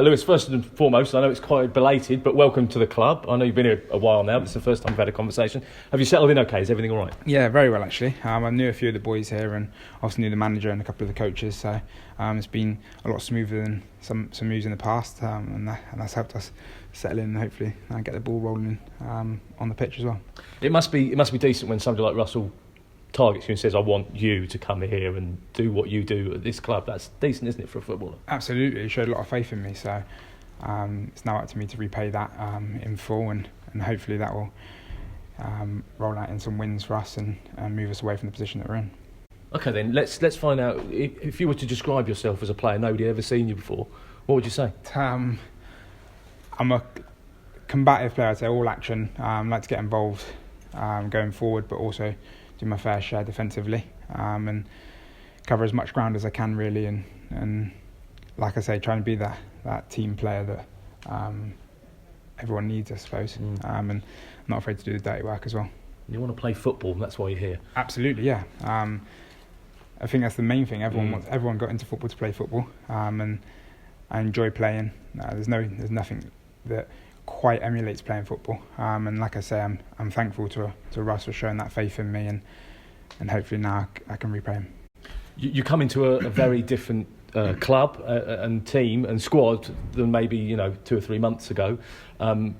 Louis, first and foremost, I know it's quite belated, but welcome to the club. I know you've been here a while now, but it's the first time we've had a conversation. Have you settled in okay? Is everything all right? Yeah, very well actually. I knew a few of the boys here and also knew the manager and a couple of the coaches, so it's been a lot smoother than some moves in the past, and that's helped us settle in and hopefully get the ball rolling on the pitch as well. It must be decent when somebody like Russell targets you and says, I want you to come here and do what you do at this club. That's decent, isn't it, for a footballer? Absolutely, he showed a lot of faith in me, so it's now up to me to repay that in full, and hopefully that will roll out in some wins for us and move us away from the position that we're in. Okay then, let's find out, if you were to describe yourself as a player nobody had ever seen you before, what would you say? I'm a combative player, I'd say, all action. Like to get involved going forward, but also do my fair share defensively and cover as much ground as I can really, and like I say, trying to be that team player that everyone needs, I suppose, and not afraid to do the dirty work as well. You want to play football, and that's why you're here. Absolutely, yeah. I think that's the main thing. Everyone got into football to play football, and I enjoy playing. There's nothing that quite emulates playing football, and like I say, I'm thankful to Russ for showing that faith in me, and hopefully now I can repay him. You come into a very different club and team and squad than maybe 2 or 3 months ago.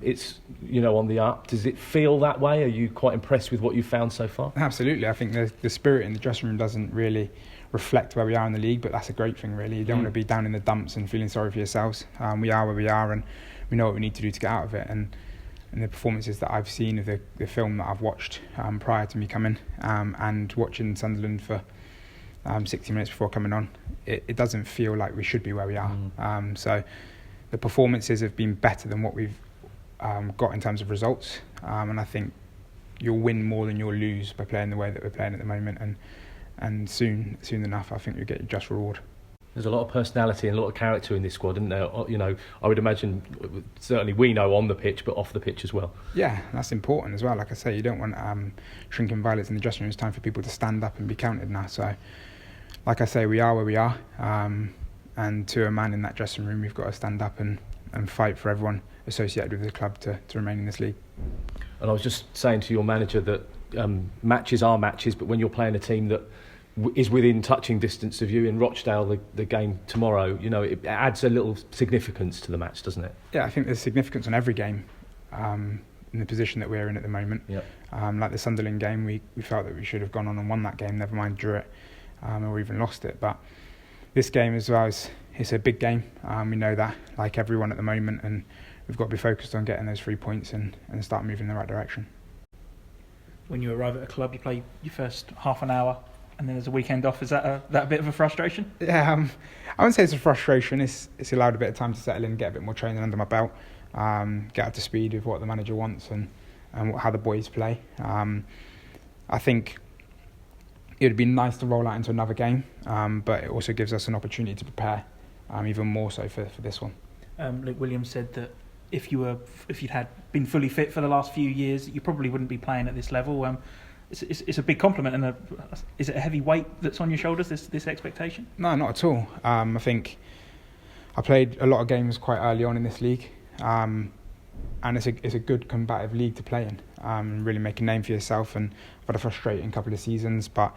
It's on the up. Does it feel that way? Are you quite impressed with what you've found so far? Absolutely. I think the spirit in the dressing room doesn't really reflect where we are in the league, but that's a great thing really. You don't want to be down in the dumps and feeling sorry for yourselves. We are where we are, and we know what we need to do to get out of it, and the performances that I've seen of the film that I've watched prior to me coming and watching Sunderland for 60 minutes before coming on, it doesn't feel like we should be where we are. So the performances have been better than what we've got in terms of results, and I think you'll win more than you'll lose by playing the way that we're playing at the moment, and soon enough I think you'll get your just reward. There's a lot of personality and a lot of character in this squad, isn't there? I would imagine, certainly we know on the pitch, but off the pitch as well. Yeah, that's important as well. Like I say, you don't want shrinking violets in the dressing room. It's time for people to stand up and be counted now. So, like I say, we are where we are, and to a man in that dressing room, we've got to stand up and fight for everyone associated with the club to remain in this league. And I was just saying to your manager that matches are matches, but when you're playing a team that is within touching distance of you in Rochdale, the game tomorrow, it adds a little significance to the match, doesn't it? Yeah, I think there's significance on every game in the position that we're in at the moment. Yep. Like the Sunderland game, we felt that we should have gone on and won that game, never mind drew it or even lost it. But this game as well, it's a big game. We know that, like everyone at the moment, and we've got to be focused on getting those 3 points and start moving in the right direction. When you arrive at a club, you play your first half an hour, and then there's a weekend off. Is that a bit of a frustration? Yeah, I wouldn't say it's a frustration. It's allowed a bit of time to settle in, get a bit more training under my belt, get up to speed with what the manager wants and how the boys play. I think it would be nice to roll out into another game, but it also gives us an opportunity to prepare even more so for this one. Luke Williams said that if you'd been fully fit for the last few years, you probably wouldn't be playing at this level. It's a big compliment, and is it a heavy weight that's on your shoulders, this expectation? No, not at all. I think I played a lot of games quite early on in this league, and it's a good combative league to play in, really make a name for yourself. And I've had a frustrating couple of seasons, but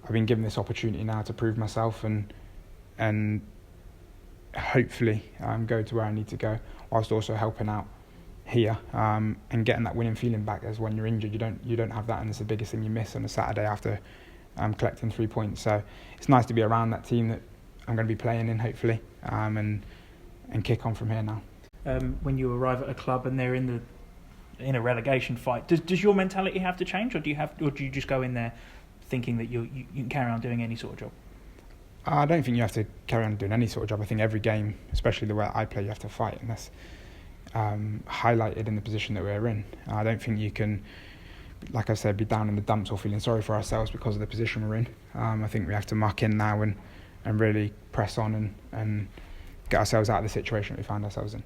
I've been given this opportunity now to prove myself and hopefully go to where I need to go, whilst also helping out here and getting that winning feeling back. As when you're injured, you don't have that, and it's the biggest thing you miss on a Saturday after collecting 3 points. So it's nice to be around that team that I'm going to be playing in, hopefully, and kick on from here now. When you arrive at a club and they're in a relegation fight, does your mentality have to change, or do you just go in there thinking that you can carry on doing any sort of job? I don't think you have to carry on doing any sort of job. I think every game, especially the way I play, you have to fight, and that's highlighted in the position that we're in. I don't think you can, like I said, be down in the dumps or feeling sorry for ourselves because of the position we're in. I think we have to muck in now and really press on and get ourselves out of the situation that we find ourselves in.